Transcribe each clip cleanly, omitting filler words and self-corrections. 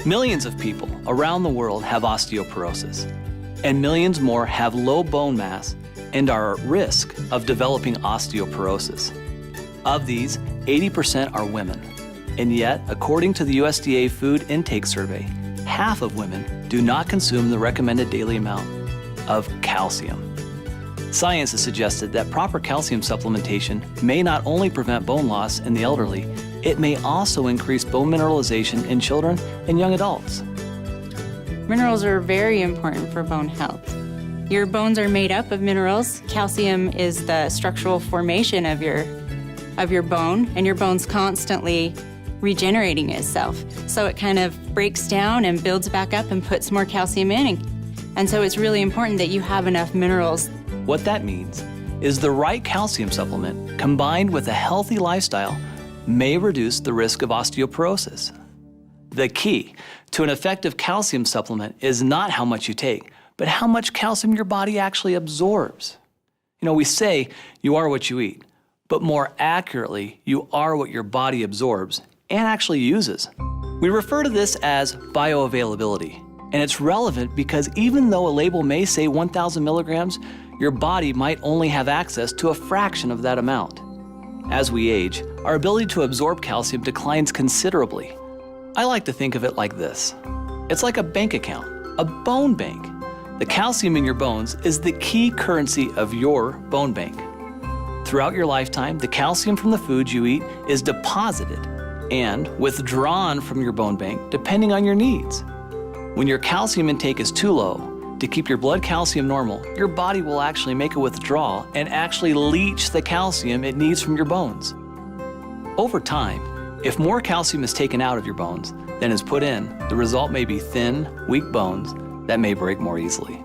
Millions of people around the world have osteoporosis, and millions more have low bone mass and are at risk of developing osteoporosis. Of these, 80% are women. And yet, according to the USDA Food Intake Survey, half of women do not consume the recommended daily amount of calcium. Science has suggested that proper calcium supplementation may not only prevent bone loss in the elderly, it may also increase bone mineralization in children and young adults. Minerals are very important for bone health. Your bones are made up of minerals. Calcium is the structural formation of your bone, and your bone's constantly regenerating itself. So it kind of breaks down and builds back up and puts more calcium in. And so it's really important that you have enough minerals. What that means is the right calcium supplement combined with a healthy lifestyle may reduce the risk of osteoporosis. The key to an effective calcium supplement is not how much you take, but how much calcium your body actually absorbs. You know, we say you are what you eat, but more accurately, you are what your body absorbs and actually uses. We refer to this as bioavailability, and it's relevant because even though a label may say 1,000 milligrams, your body might only have access to a fraction of that amount. As we age, our ability to absorb calcium declines considerably. I like to think of it like this. It's like a bank account, a bone bank. The calcium in your bones is the key currency of your bone bank. Throughout your lifetime, the calcium from the foods you eat is deposited and withdrawn from your bone bank depending on your needs. When your calcium intake is too low, to keep your blood calcium normal, your body will actually make a withdrawal and actually leach the calcium it needs from your bones. Over time, if more calcium is taken out of your bones than is put in, the result may be thin, weak bones that may break more easily.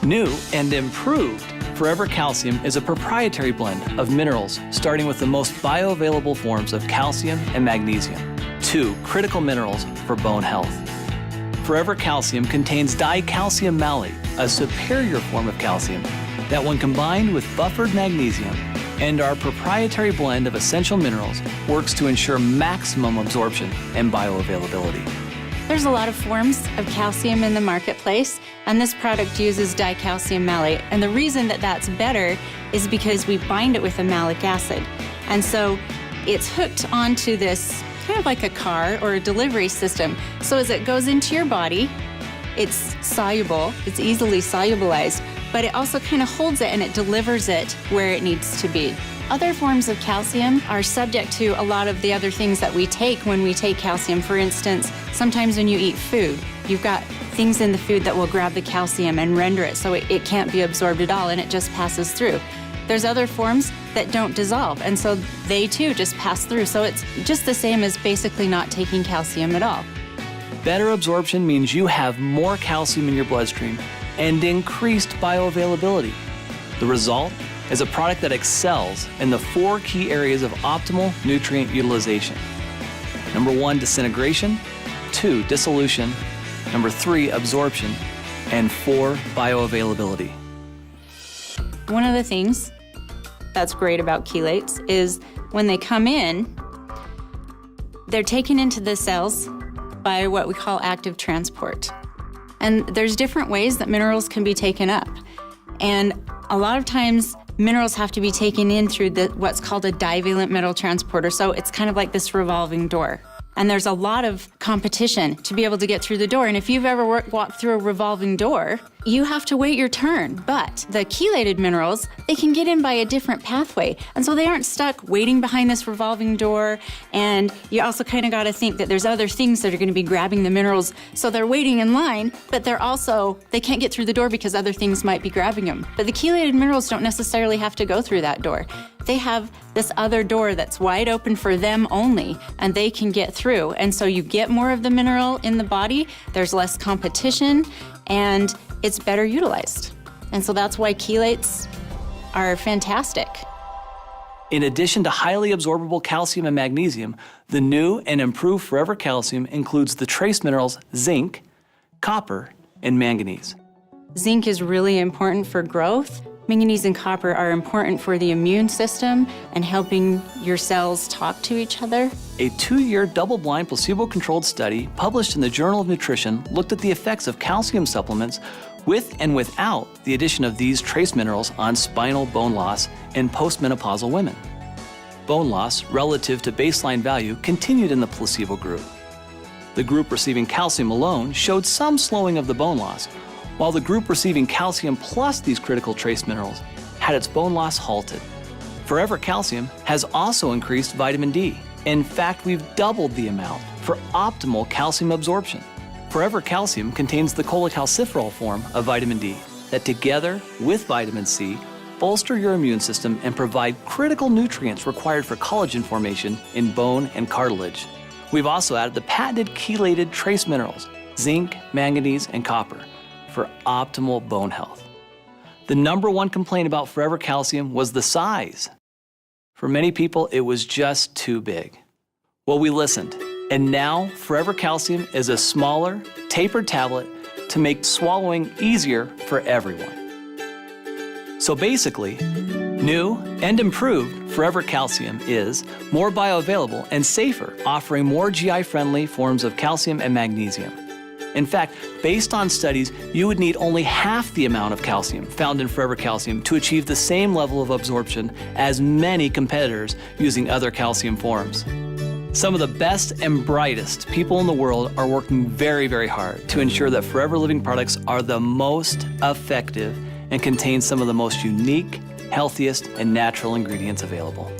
New and improved Forever Calcium is a proprietary blend of minerals starting with the most bioavailable forms of calcium and magnesium, two critical minerals for bone health. Forever Calcium contains dicalcium malate, a superior form of calcium that when combined with buffered magnesium and our proprietary blend of essential minerals works to ensure maximum absorption and bioavailability. There's a lot of forms of calcium in the marketplace, and this product uses dicalcium malate. And the reason that that's better is because we bind it with a malic acid. And so it's hooked onto this kind of like a car or a delivery system. So as it goes into your body, it's soluble, it's easily solubilized, but it also kind of holds it and it delivers it where it needs to be. Other forms of calcium are subject to a lot of the other things that we take when we take calcium. For instance, sometimes when you eat food, you've got things in the food that will grab the calcium and render it so it can't be absorbed at all and it just passes through. There's other forms that don't dissolve, and so they too just pass through. So it's just the same as basically not taking calcium at all. Better absorption means you have more calcium in your bloodstream and increased bioavailability. The result is a product that excels in the 4 key areas of optimal nutrient utilization. Number 1, disintegration. 2, dissolution. Number 3, absorption. And 4, bioavailability. One of the things that's great about chelates is when they come in, they're taken into the cells by what we call active transport. And there's different ways that minerals can be taken up. And a lot of times, minerals have to be taken in through what's called a divalent metal transporter. So it's kind of like this revolving door. And there's a lot of competition to be able to get through the door. And if you've ever walked through a revolving door, you have to wait your turn. But the chelated minerals, they can get in by a different pathway. And so they aren't stuck waiting behind this revolving door. And you also kind of got to think that there's other things that are going to be grabbing the minerals. So they're waiting in line, but they can't get through the door because other things might be grabbing them. But the chelated minerals don't necessarily have to go through that door. They have this other door that's wide open for them only, and they can get through. And so you get more of the mineral in the body, there's less competition, and it's better utilized. And so that's why chelates are fantastic. In addition to highly absorbable calcium and magnesium, the new and improved Forever Calcium includes the trace minerals zinc, copper, and manganese. Zinc is really important for growth, Manganese and copper are important for the immune system and helping your cells talk to each other. A 2-year double-blind placebo-controlled study published in the Journal of Nutrition looked at the effects of calcium supplements with and without the addition of these trace minerals on spinal bone loss in postmenopausal women. Bone loss relative to baseline value continued in the placebo group. The group receiving calcium alone showed some slowing of the bone loss, while the group receiving calcium plus these critical trace minerals had its bone loss halted. Forever Calcium has also increased vitamin D. In fact, we've doubled the amount for optimal calcium absorption. Forever Calcium contains the cholecalciferol form of vitamin D that together with vitamin C bolster your immune system and provide critical nutrients required for collagen formation in bone and cartilage. We've also added the patented chelated trace minerals, zinc, manganese, and copper, for optimal bone health. The #1 complaint about Forever Calcium was the size. For many people, it was just too big. Well, we listened, and now Forever Calcium is a smaller, tapered tablet to make swallowing easier for everyone. So basically, new and improved Forever Calcium is more bioavailable and safer, offering more GI-friendly forms of calcium and magnesium. In fact, based on studies, you would need only half the amount of calcium found in Forever Calcium to achieve the same level of absorption as many competitors using other calcium forms. Some of the best and brightest people in the world are working very, very hard to ensure that Forever Living products are the most effective and contain some of the most unique, healthiest, and natural ingredients available.